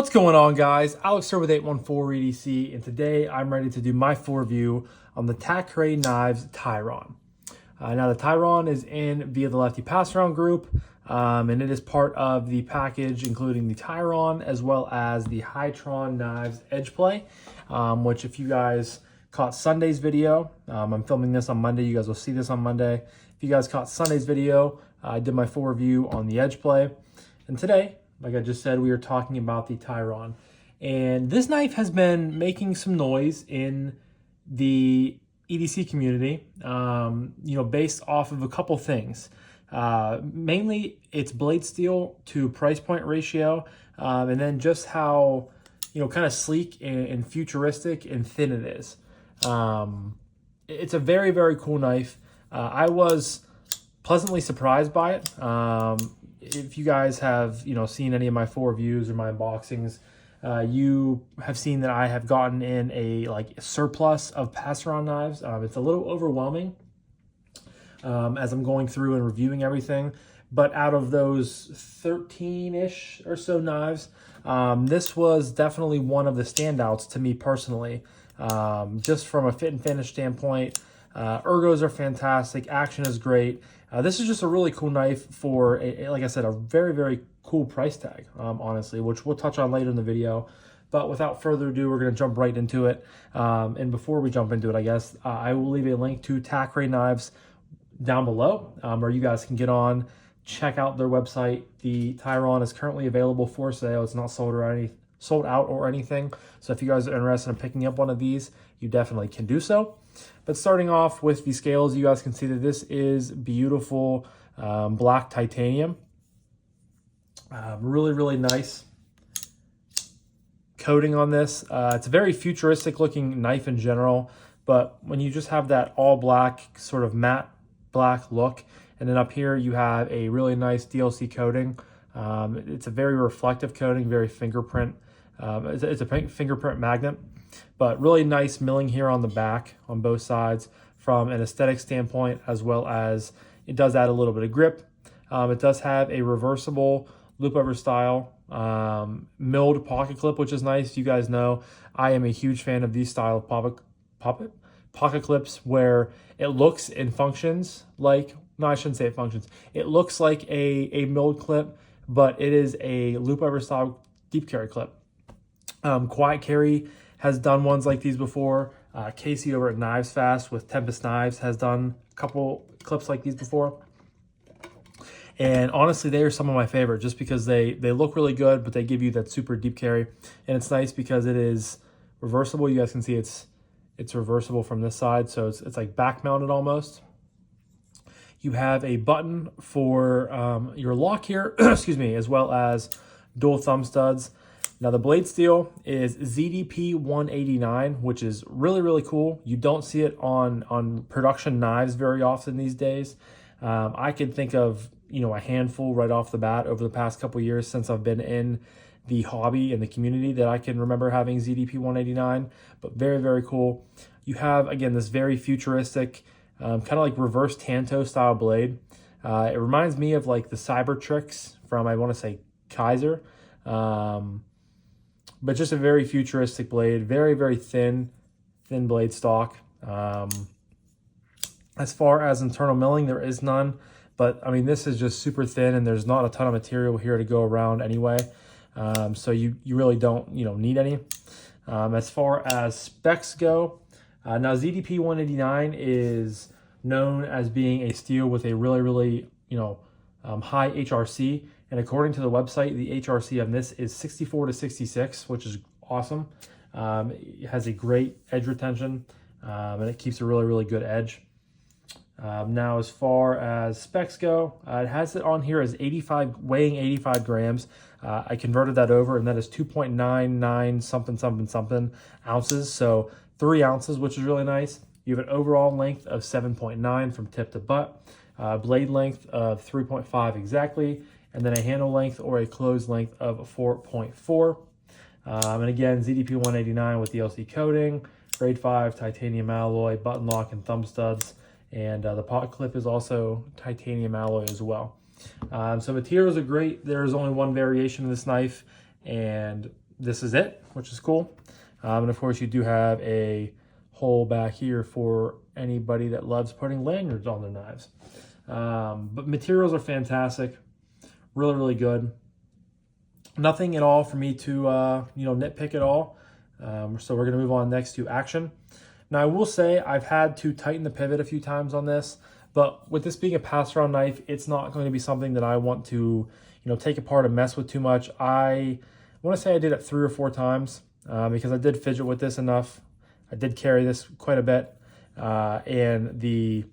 What's going on, guys? Alex here with 814 EDC, and today I'm ready to do my full review on the Tacray Knives Tiran. Now, the Tiran is in via the Lefty passaround group, and it is part of the package including the Tiran as well as the Tron Knives Edge Play, which if you guys caught Sunday's video, I'm filming this on Monday, you guys will see this on Monday. If you guys caught Sunday's video, I did my full review on the Edge Play, and today, like I just said, we are talking about the Tiran. And this knife has been making some noise in the EDC community, based off of a couple things. Mainly its blade steel to price point ratio, and then just how, kind of sleek and futuristic and thin it is. It's a very, very cool knife. I was pleasantly surprised by it. If you guys have, seen any of my full reviews or my unboxings, you have seen that I have gotten in a surplus of passaround knives. It's a little overwhelming as I'm going through and reviewing everything. But out of those 13-ish or so knives, this was definitely one of the standouts to me personally. Just from a fit and finish standpoint, ergos are fantastic, action is great. This is just a really cool knife for, like I said, a very, very cool price tag, honestly, which we'll touch on later in the video. But without further ado, we're going to jump right into it. And before we jump into it, I guess, I will leave a link to Tacray Knives down below, where you guys can get on, check out their website. The Tiran is currently available for sale. It's not sold out or anything. So if you guys are interested in picking up one of these, you definitely can do so. But starting off with the scales, you guys can see that this is beautiful black titanium. Really, really nice coating on this. It's a very futuristic looking knife in general, but when you just have that all black, sort of matte black look, and then up here you have a really nice DLC coating. It's a very reflective coating, very fingerprint. It's a fingerprint magnet. But really nice milling here on the back on both sides from an aesthetic standpoint, as well as it does add a little bit of grip. It does have a reversible loop over style milled pocket clip, which is nice. You guys know I am a huge fan of these style of pocket clips where it looks and functions like, no, I shouldn't say it functions. It looks like a milled clip, but it is a loop over style deep carry clip. Quiet Carry has done ones like these before. Casey over at Knives Fast with Tempest Knives has done a couple clips like these before. And honestly, they are some of my favorite just because they look really good, but they give you that super deep carry. And it's nice because it is reversible. You guys can see it's reversible from this side, so it's like back mounted almost. You have a button for your lock here, excuse me, as well as dual thumb studs. Now, the blade steel is ZDP 189, which is really, really cool. You don't see it on production knives very often these days. I can think of, a handful right off the bat over the past couple years since I've been in the hobby and the community that I can remember having ZDP 189, but very, very cool. You have, again, this very futuristic, kind of like reverse Tanto style blade. It reminds me of like the Cybertrix from, I want to say, Kaiser. But just a very futuristic blade, very, very thin blade stock. As far as internal milling, there is none, but I mean, this is just super thin and there's not a ton of material here to go around anyway. So you really don't, need any. As far as specs go, now ZDP 189 is known as being a steel with a really, really, high HRC. And according to the website, the HRC on this is 64 to 66, which is awesome. It has a great edge retention, and it keeps a really, really good edge. Now, as far as specs go, it has it on here as weighing 85 grams. I converted that over, and that is 2.99 something ounces. So 3 ounces, which is really nice. You have an overall length of 7.9 from tip to butt, blade length of 3.5 exactly, and then a handle length or a closed length of 4.4. And again, ZDP 189 with DLC coating, grade 5 titanium alloy, button lock and thumb studs, and the pocket clip is also titanium alloy as well. So materials are great. There is only one variation of this knife, and this is it, which is cool. And of course, you do have a hole back here for anybody that loves putting lanyards on their knives. But materials are fantastic, really, really good. Nothing at all for me to nitpick at all. So we're gonna move on next to action. Now I will say I've had to tighten the pivot a few times on this, but with this being a pass-around knife, it's not going to be something that I want to take apart and mess with too much. I want to say I did it 3 or 4 times because I did fidget with this enough. I did carry this quite a bit, and the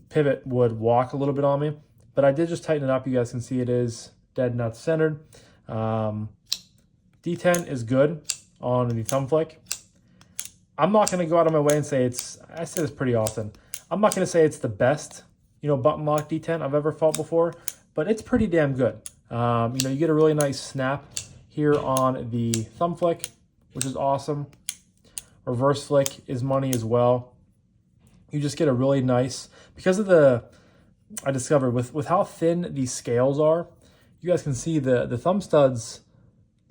pivot would walk a little bit on me, but I did just tighten it up. You guys can see it is dead nut centered. D10 is good on the thumb flick. I'm not going to go out of my way and say I say this pretty often. I'm not going to say it's the best, button lock D10 I've ever fought before, but it's pretty damn good. You get a really nice snap here on the thumb flick, which is awesome. Reverse flick is money as well. You just get a really nice, because of I discovered with how thin these scales are, you guys can see the thumb studs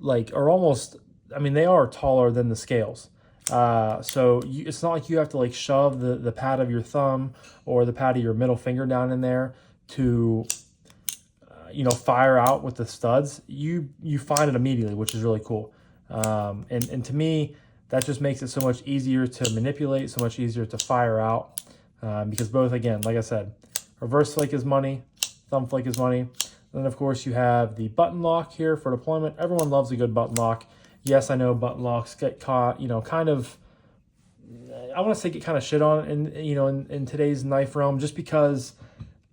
are almost, they are taller than the scales. So it's not like you have to shove the pad of your thumb or the pad of your middle finger down in there to fire out with the studs. You find it immediately, which is really cool. And to me, that just makes it so much easier to manipulate, so much easier to fire out, because both, again, like I said, reverse flick is money, thumb flick is money. Then of course you have the button lock here for deployment. Everyone loves a good button lock. Yes, I know button locks get caught, kind of, I want to say get kind of shit on in today's knife realm, just because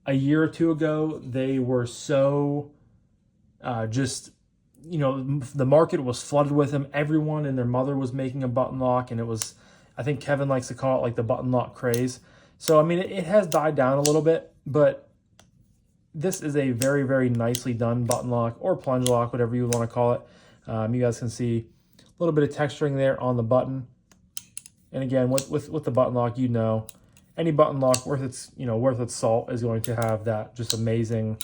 a year or two ago they were so the market was flooded with them. Everyone and their mother was making a button lock, and it was, I think Kevin likes to call it the button lock craze. So it has died down a little bit, but this is a very, very nicely done button lock or plunge lock, whatever you want to call it. You guys can see a little bit of texturing there on the button. And again, with the button lock, any button lock worth its salt is going to have that just amazing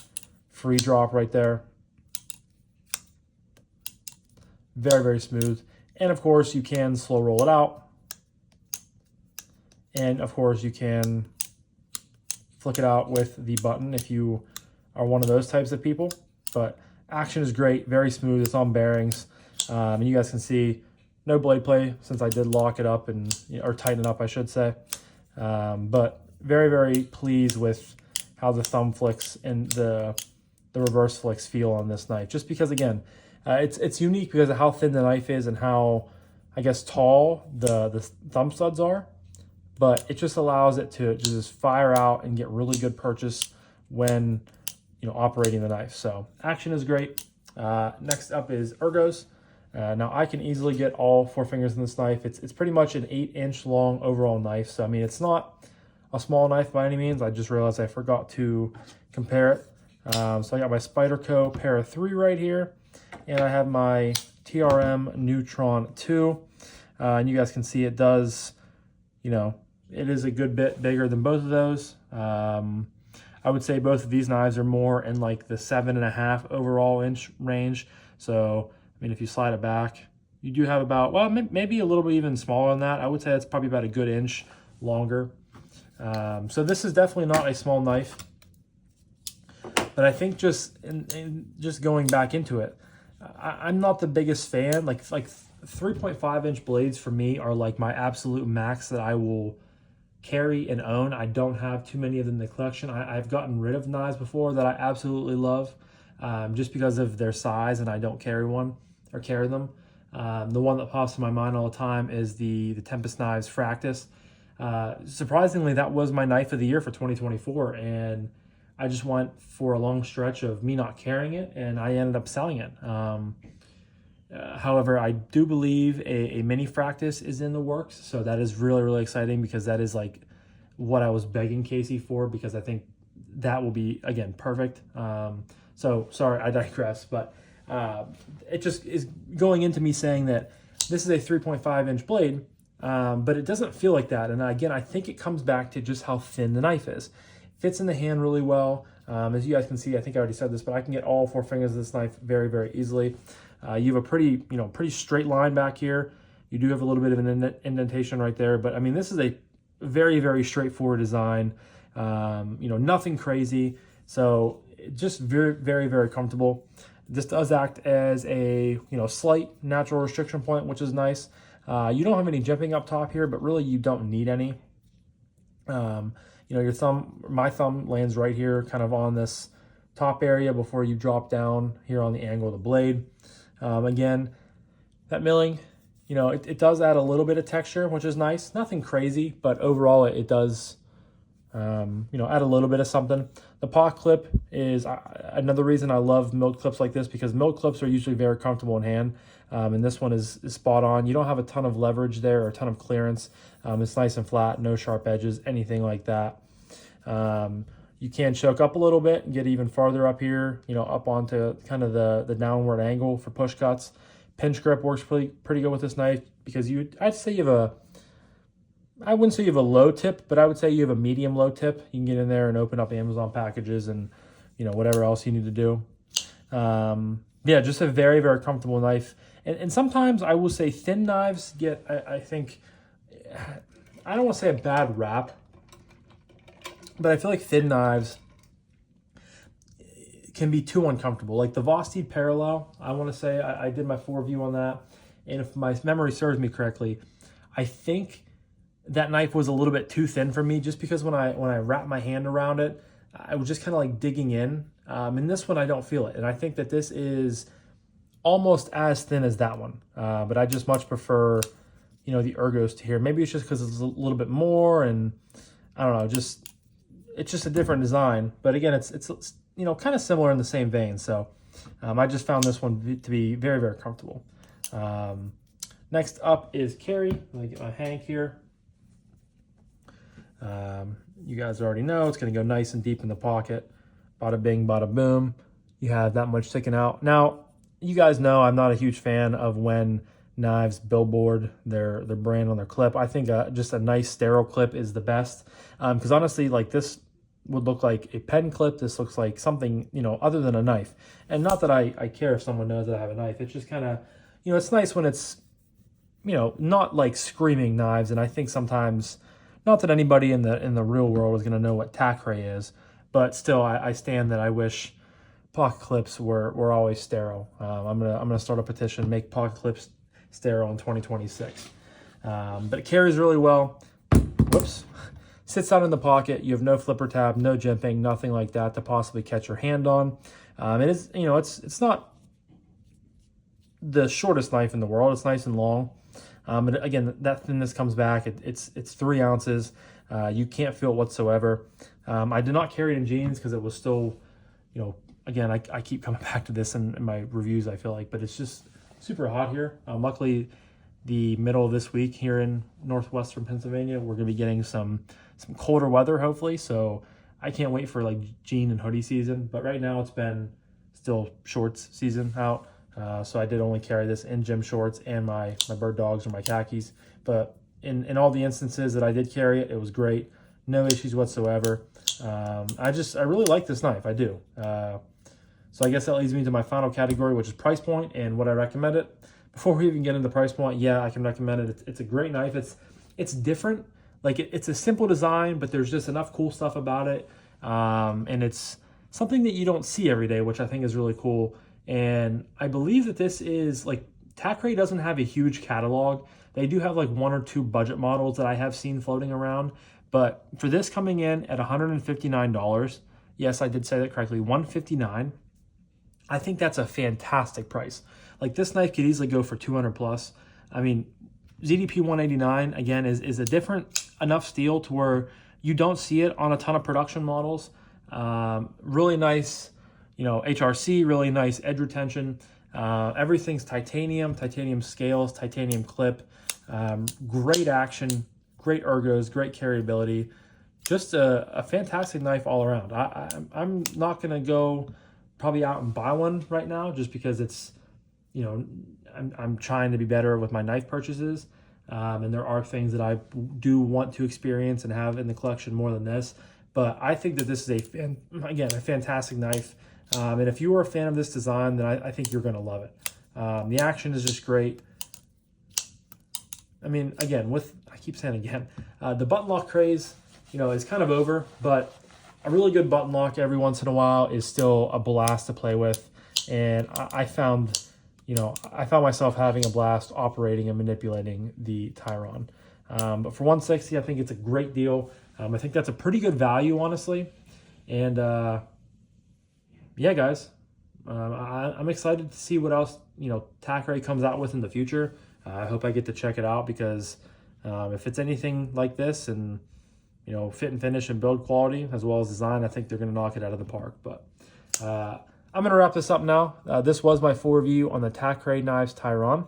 free drop right there. Very, very smooth. And of course, you can slow roll it out. And of course, you can flick it out with the button if you are one of those types of people. But action is great, very smooth. It's on bearings. And you guys can see no blade play since I did lock it up or tighten it up, I should say. But very, very pleased with how the thumb flicks and the reverse flicks feel on this knife. Just because, again, it's unique because of how thin the knife is and how, I guess, tall the thumb studs are. But it just allows it to just fire out and get really good purchase when operating the knife. So action is great. Next up is ergos. Now I can easily get all 4 fingers in this knife. It's pretty much an 8-inch long overall knife. So it's not a small knife by any means. I just realized I forgot to compare it. So I got my Spyderco Para 3 right here, and I have my TRM Neutron 2. And you guys can see it does, it is a good bit bigger than both of those. I would say both of these knives are more in the 7.5 overall inch range. So, if you slide it back, you do have about, well, maybe a little bit even smaller than that. I would say it's probably about a good inch longer. So this is definitely not a small knife. But I think just going back into it, I'm not the biggest fan. Like 3.5 inch blades for me are my absolute max that I will carry and own. I don't have too many of them in the collection. I've gotten rid of knives before that I absolutely love, just because of their size, and I don't carry one or carry them. The one that pops in my mind all the time is the Tempest Knives Fractus. Surprisingly, that was my knife of the year for 2024, and I just went for a long stretch of me not carrying it, and I ended up selling it. However, I do believe a mini Fractus is in the works, so that is really, really exciting because that is what I was begging Casey for, because I think that will be, again, perfect. So sorry, I digress, but it just is going into me saying that this is a 3.5 inch blade, but it doesn't feel like that. And again, I think it comes back to just how thin the knife is. Fits in the hand really well. As you guys can see, I think I already said this, but I can get all 4 fingers of this knife very, very easily. You have a pretty straight line back here. You do have a little bit of an indentation right there, but I mean, this is a very, very straightforward design. Nothing crazy. So just very, very, very comfortable. This does act as a, slight natural restriction point, which is nice. You don't have any jimping up top here, but really you don't need any. My thumb lands right here, kind of on this top area before you drop down here on the angle of the blade. Again, that milling, it does add a little bit of texture, which is nice. Nothing crazy, but overall it does, add a little bit of something. The pocket clip is another reason I love milled clips like this, because milled clips are usually very comfortable in hand. And this one is spot on. You don't have a ton of leverage there or a ton of clearance. It's nice and flat, no sharp edges, anything like that. You can choke up a little bit and get even farther up here, up onto kind of the downward angle for push cuts. Pinch grip works pretty good with this knife, because I'd say you have I wouldn't say you have a low tip, but I would say you have a medium low tip. You can get in there and open up Amazon packages and, whatever else you need to do. Yeah, just a very, very comfortable knife. And sometimes I will say thin knives get, I think, I don't want to say a bad rap, but I feel like thin knives can be too uncomfortable. Like the Vosteed Parallel, I want to say, I did my 4 review on that. And if my memory serves me correctly, I think that knife was a little bit too thin for me, just because when I wrapped my hand around it, I was just kind of like digging in. And this one, I don't feel it. And I think that this is almost as thin as that one. But I just much prefer, the ergos to here. Maybe it's just because it's a little bit more, and I don't know, it's just a different design. But again, it's kind of similar in the same vein. So I just found this one to be very, very comfortable. Next up is carry. Let me get my Hank here. You guys already know it's going to go nice and deep in the pocket. Bada bing, bada boom. You have that much sticking out. Now, you guys know I'm not a huge fan of when knives billboard their brand on their clip. I think just a nice sterile clip is the best. Because honestly, like this would look like a pen clip. This looks like something, other than a knife. And not that I care if someone knows that I have a knife. It's just kind of, it's nice when it's, not like screaming knives. And I think sometimes, not that anybody in the real world is going to know what Tacray is, but still, I stand that I wish pocket clips were always sterile. I'm gonna start a petition, make pocket clips sterile in 2026. But it carries really well. Whoops. Sits out in the pocket. You have no flipper tab, no jimping, nothing like that to possibly catch your hand on. It is, it's not the shortest knife in the world. It's nice and long. But again, that thinness comes back. It's 3 ounces. You can't feel it whatsoever. I did not carry it in jeans because it was still, again, I keep coming back to this in my reviews, I feel like, but it's just super hot here. Luckily, the middle of this week here in northwestern Pennsylvania, we're going to be getting some colder weather, hopefully. So I can't wait for like jean and hoodie season. But right now it's been still shorts season out. So I did only carry this in gym shorts and my bird dogs or my khakis. But in all the instances that I did carry it, it was great. No issues whatsoever. I really like this knife. I do. So I guess that leads me to my final category, which is price point and what I recommend it. Before we even get into price point, yeah, I can recommend it. It's a great knife. It's different. Like it's a simple design, but there's just enough cool stuff about it. And it's something that you don't see every day, which I think is really cool. And I believe that this is like, Tacray doesn't have a huge catalog. They do have like 1 or 2 budget models that I have seen floating around. But for this coming in at $159, yes, I did say that correctly, $159. I think that's a fantastic price. Like this knife could easily go for 200 plus. I mean, ZDP 189 again is a different enough steel to where you don't see it on a ton of production models. Really nice, HRC, really nice edge retention. Everything's titanium scales, titanium clip, great action, great ergos, great carryability. Just a fantastic knife all around. I'm not gonna go probably out and buy one right now just because it's, I'm trying to be better with my knife purchases. And there are things that I do want to experience and have in the collection more than this. But I think that this is a fantastic knife. And if you are a fan of this design, then I think you're going to love it. The action is just great. I mean, again, I keep saying again, the button lock craze, is kind of over, but a really good button lock every once in a while is still a blast to play with. And I found myself having a blast operating and manipulating the Tiran. But for $160, I think it's a great deal. I think that's a pretty good value, honestly. And yeah, guys, I'm excited to see what else Tacray comes out with in the future. I hope I get to check it out because if it's anything like this and fit and finish and build quality as well as design, I think they're going to knock it out of the park. But I'm going to wrap this up now. This was my full review on the Tacray Knives Tiran.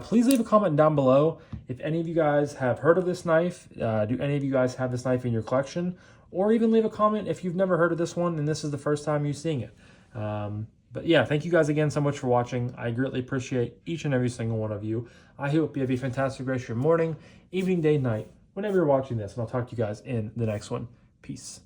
Please leave a comment down below if any of you guys have heard of this knife. Do any of you guys have this knife in your collection? Or even leave a comment if you've never heard of this one and this is the first time you're seeing it. But yeah, thank you guys again so much for watching. I greatly appreciate each and every single one of you. I hope you have a fantastic rest of your morning, evening, day, night, whenever you're watching this. And I'll talk to you guys in the next one. Peace.